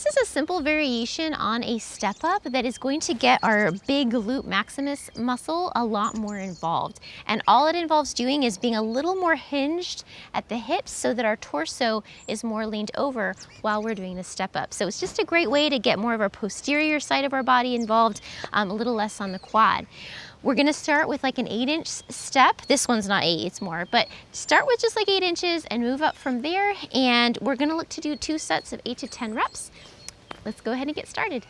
This is a simple variation on a step up that is going to get our big glute maximus muscle a lot more involved. And all it involves doing is being a little more hinged at the hips so that our torso is more leaned over while we're doing the step up. So it's just a great way to get more of our posterior side of our body involved, a little less on the quad. We're gonna start with like an 8-inch step. This one's not 8, it's more, but start with just like 8 inches and move up from there. And we're gonna look to do 2 sets of 8 to 10 reps. Let's go ahead and get started.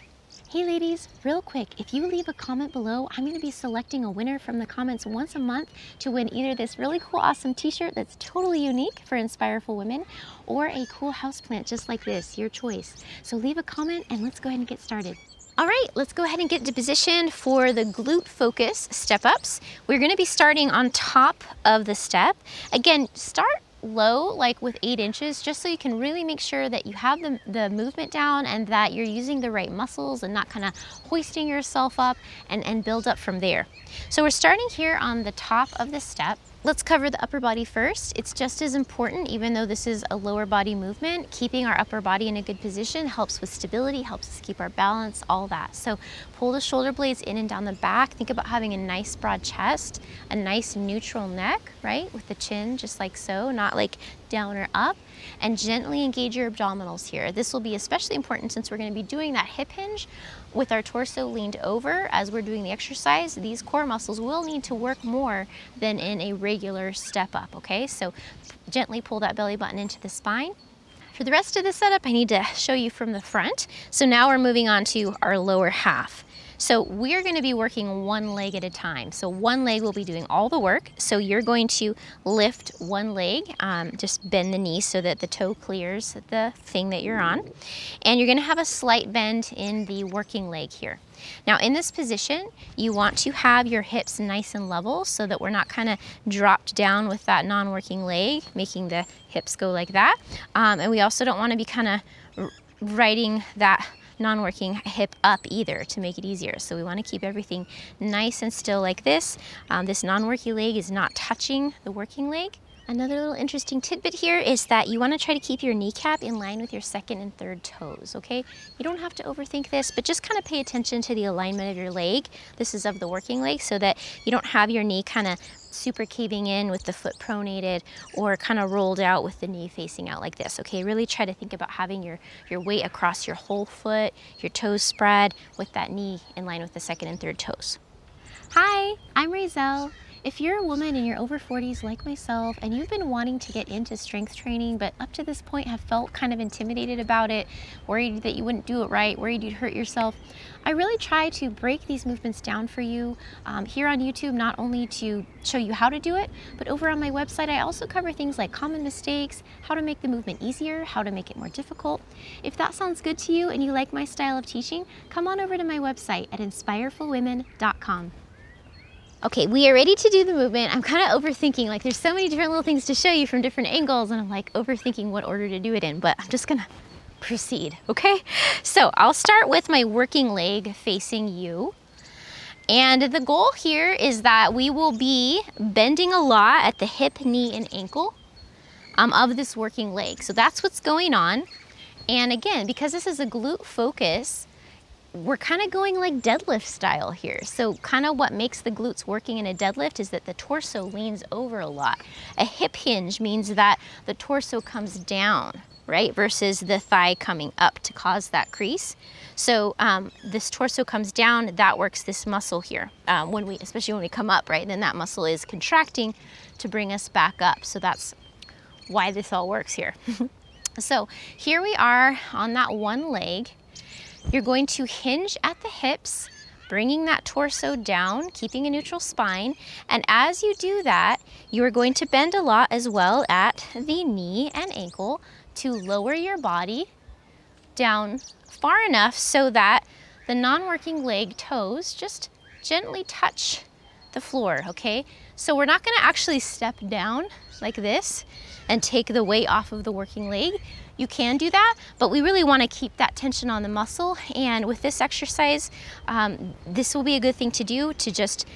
Hey ladies, real quick, if you leave a comment below, I'm gonna be selecting a winner from the comments once a month to win either this really cool, awesome t-shirt that's totally unique for Inspireful Women, or a cool houseplant just like this, your choice. So leave a comment and let's go ahead and get started. All right, let's go ahead and get into position for the glute focus step ups. We're gonna be starting on top of the step. Again, start low, like with 8 inches, just so you can really make sure that you have the movement down and that you're using the right muscles and not kind of hoisting yourself up and build up from there. So we're starting here on the top of the step. Let's cover the upper body first. It's just as important, even though this is a lower body movement. Keeping our upper body in a good position helps with stability, helps us keep our balance, all that. So pull the shoulder blades in and down the back. Think about having a nice broad chest, a nice neutral neck, right? With the chin just like so, not like down or up. And gently engage your abdominals here. This will be especially important since we're going to be doing that hip hinge with our torso leaned over as we're doing the exercise. These core muscles will need to work more than in a regular step up, okay? So gently pull that belly button into the spine. For the rest of the setup, I need to show you from the front. So now we're moving on to our lower half. So we're going to be working one leg at a time. So one leg will be doing all the work. So you're going to lift one leg, just bend the knee so that the toe clears the thing that you're on. And you're going to have a slight bend in the working leg here. Now in this position, you want to have your hips nice and level so that we're not kind of dropped down with that non-working leg, making the hips go like that. And we also don't want to be kind of riding that non-working hip up either to make it easier. So we want to keep everything nice and still like this. This non-working leg is not touching the working leg. Another little interesting tidbit here is that you want to try to keep your kneecap in line with your second and third toes, okay? You don't have to overthink this, but just kind of pay attention to the alignment of your leg. This is of the working leg, so that you don't have your knee kind of super caving in with the foot pronated or kind of rolled out with the knee facing out like this, okay? Really try to think about having your weight across your whole foot, your toes spread with that knee in line with the second and third toes. Hi, I'm Razel. If you're a woman in your over 40s like myself and you've been wanting to get into strength training but up to this point have felt kind of intimidated about it, worried that you wouldn't do it right, worried you'd hurt yourself, I really try to break these movements down for you here on YouTube, not only to show you how to do it, but over on my website I also cover things like common mistakes, how to make the movement easier, how to make it more difficult. If that sounds good to you and you like my style of teaching, come on over to my website at inspirefulwomen.com. Okay, we are ready to do the movement. I'm kind of overthinking, like there's so many different little things to show you from different angles and I'm like overthinking what order to do it in, but I'm just gonna proceed, okay? So I'll start with my working leg facing you. And the goal here is that we will be bending a lot at the hip, knee, and ankle of this working leg. So that's what's going on. And again, because this is a glute focus, we're kind of going like deadlift style here. So kind of what makes the glutes working in a deadlift is that the torso leans over a lot. A hip hinge means that the torso comes down, right? Versus the thigh coming up to cause that crease. So this torso comes down, that works this muscle here. Especially when we come up, right? Then that muscle is contracting to bring us back up. So that's why this all works here. So here we are on that one leg. You're going to hinge at the hips, bringing that torso down, keeping a neutral spine. And as you do that, you are going to bend a lot as well at the knee and ankle to lower your body down far enough so that the non-working leg toes just gently touch the floor, okay? So we're not gonna actually step down like this and take the weight off of the working leg. You can do that, but we really want to keep that tension on the muscle. And with this exercise, this will be a good thing to do, to just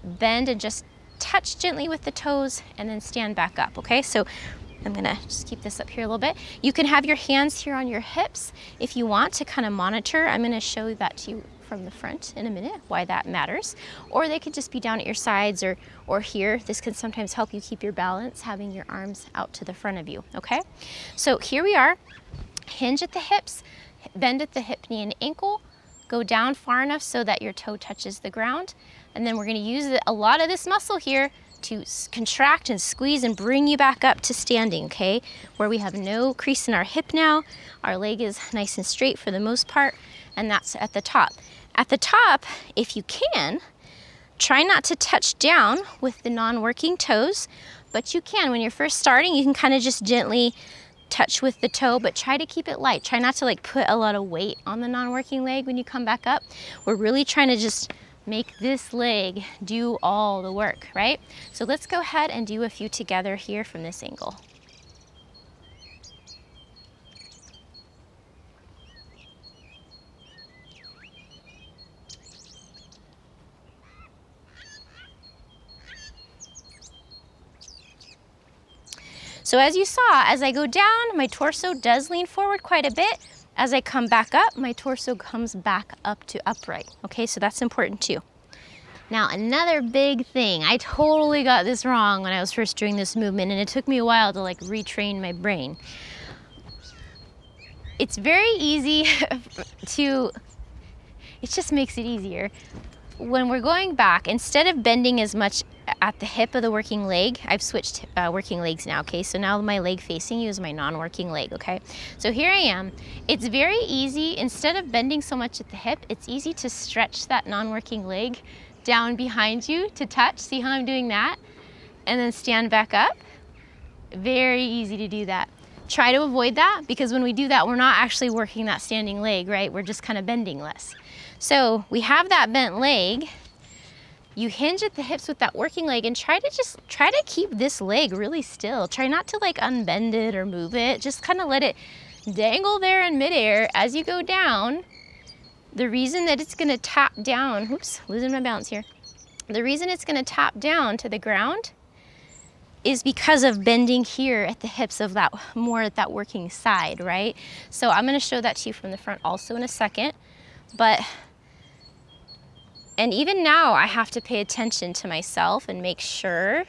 bend and just touch gently with the toes and then stand back up, okay? So I'm gonna just keep this up here a little bit. You can have your hands here on your hips if you want to kind of monitor. I'm gonna show that to you from the front in a minute, why that matters. Or they could just be down at your sides or here. This can sometimes help you keep your balance, having your arms out to the front of you, okay? So here we are, hinge at the hips, bend at the hip, knee, and ankle, go down far enough so that your toe touches the ground. And then we're gonna use a lot of this muscle here to contract and squeeze and bring you back up to standing, okay? Where we have no crease in our hip now. Our leg is nice and straight for the most part, and that's at the top. At the top, if you can, try not to touch down with the non-working toes, but you can. When you're first starting, you can kind of just gently touch with the toe, but try to keep it light. Try not to like put a lot of weight on the non-working leg when you come back up. We're really trying to just make this leg do all the work, right? So let's go ahead and do a few together here from this angle. So as you saw, as I go down, my torso does lean forward quite a bit. As I come back up, my torso comes back up to upright. Okay, so that's important too. Now, another big thing, I totally got this wrong when I was first doing this movement, and it took me a while to like retrain my brain. It's very easy it just makes it easier. When we're going back, instead of bending as much at the hip of the working leg, I've switched working legs now, okay? So now my leg facing you is my non-working leg, okay? So here I am. It's very easy, instead of bending so much at the hip, it's easy to stretch that non-working leg down behind you to touch. See how I'm doing that? And then stand back up. Very easy to do that. Try to avoid that, because when we do that, we're not actually working that standing leg, right? We're just kind of bending less. So we have that bent leg. You hinge at the hips with that working leg and try to keep this leg really still. Try not to like unbend it or move it. Just kind of let it dangle there in midair as you go down. The reason that it's gonna tap down, oops, losing my balance here. The reason it's gonna tap down to the ground is because of bending here at the hips of that, more at that working side, right? So I'm gonna show that to you from the front also in a second. And even now I have to pay attention to myself and make sure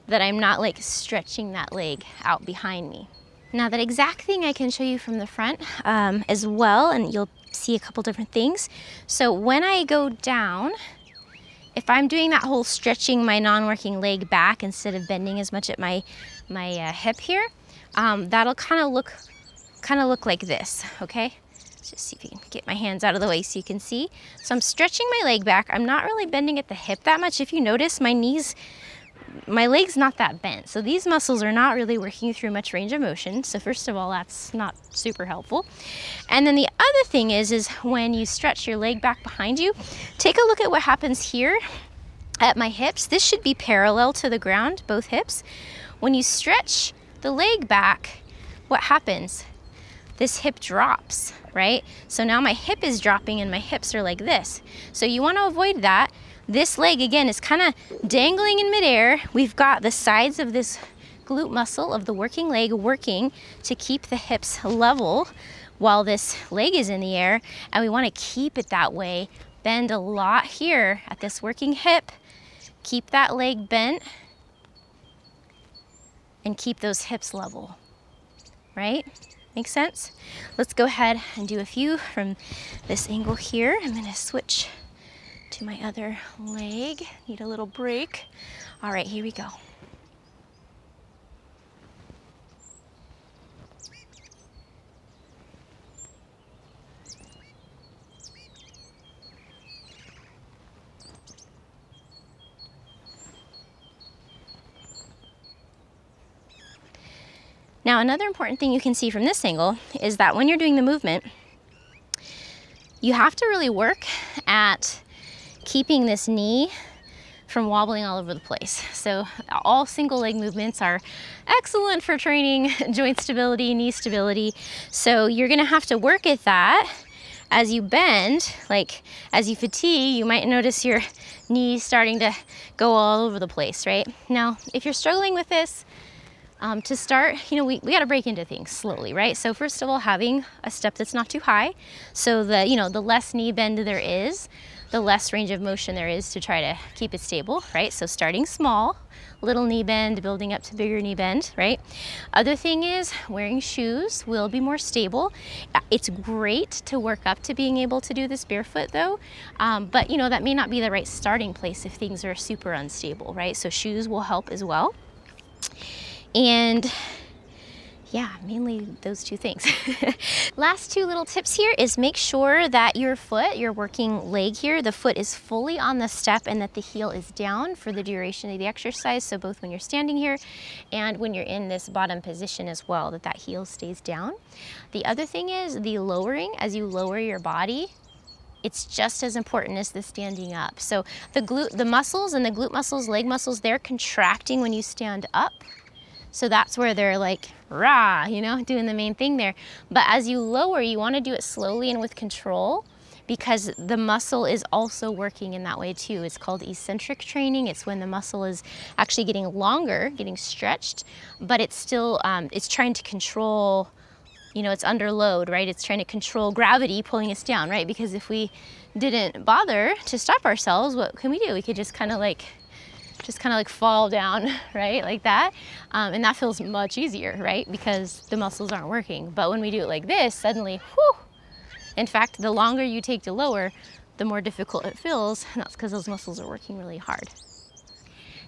that I'm not like stretching that leg out behind me. Now that exact thing I can show you from the front as well, and you'll see a couple different things. So when I go down, if I'm doing that whole stretching my non-working leg back instead of bending as much at my hip here, that'll kind of look like this, okay? Just see if you can get my hands out of the way so you can see. So I'm stretching my leg back. I'm not really bending at the hip that much. If you notice, my leg's not that bent. So these muscles are not really working through much range of motion. So first of all, that's not super helpful. And then the other thing is when you stretch your leg back behind you, take a look at what happens here at my hips. This should be parallel to the ground, both hips. When you stretch the leg back, what happens? This hip drops, right? So now my hip is dropping and my hips are like this. So you want to avoid that. This leg, again, is kind of dangling in midair. We've got the sides of this glute muscle of the working leg working to keep the hips level while this leg is in the air. And we want to keep it that way. Bend a lot here at this working hip. Keep that leg bent and keep those hips level, right? Make sense? Let's go ahead and do a few from this angle here. I'm gonna switch to my other leg. Need a little break. All right, here we go. Now, another important thing you can see from this angle is that when you're doing the movement, you have to really work at keeping this knee from wobbling all over the place. So all single leg movements are excellent for training joint stability, knee stability. So you're gonna have to work at that as you bend. Like as you fatigue, you might notice your knees starting to go all over the place, right? Now, if you're struggling with this, To start, we got to break into things slowly, right? So first of all, having a step that's not too high. So the less knee bend there is, the less range of motion there is to try to keep it stable, right? So starting small, little knee bend, building up to bigger knee bend, right? Other thing is wearing shoes will be more stable. It's great to work up to being able to do this barefoot though, but that may not be the right starting place if things are super unstable, right? So shoes will help as well. And yeah, mainly those two things. Last two little tips here is make sure that your working leg here, the foot is fully on the step and that the heel is down for the duration of the exercise. So both when you're standing here and when you're in this bottom position as well, that heel stays down. The other thing is the lowering. As you lower your body, it's just as important as the standing up. So the muscles and the glute muscles, leg muscles, they're contracting when you stand up. So that's where they're like, rah, doing the main thing there. But as you lower, you want to do it slowly and with control because the muscle is also working in that way too. It's called eccentric training. It's when the muscle is actually getting longer, getting stretched, but it's still, it's trying to control, it's under load, right? It's trying to control gravity pulling us down, right? Because if we didn't bother to stop ourselves, what can we do? We could just kind of like fall down, right? Like that. And that feels much easier, right? Because the muscles aren't working. But when we do it like this, suddenly, whew, in fact, the longer you take to lower, the more difficult it feels. And that's because those muscles are working really hard.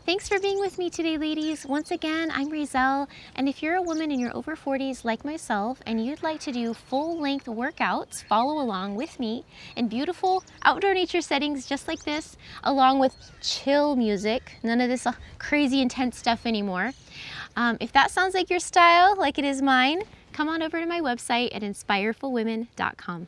Thanks for being with me today, ladies. Once again, I'm Rizal, and if you're a woman in your over 40s like myself and you'd like to do full-length workouts, follow along with me in beautiful outdoor nature settings just like this, along with chill music, none of this crazy intense stuff anymore. If that sounds like your style, like it is mine, come on over to my website at inspirefulwomen.com.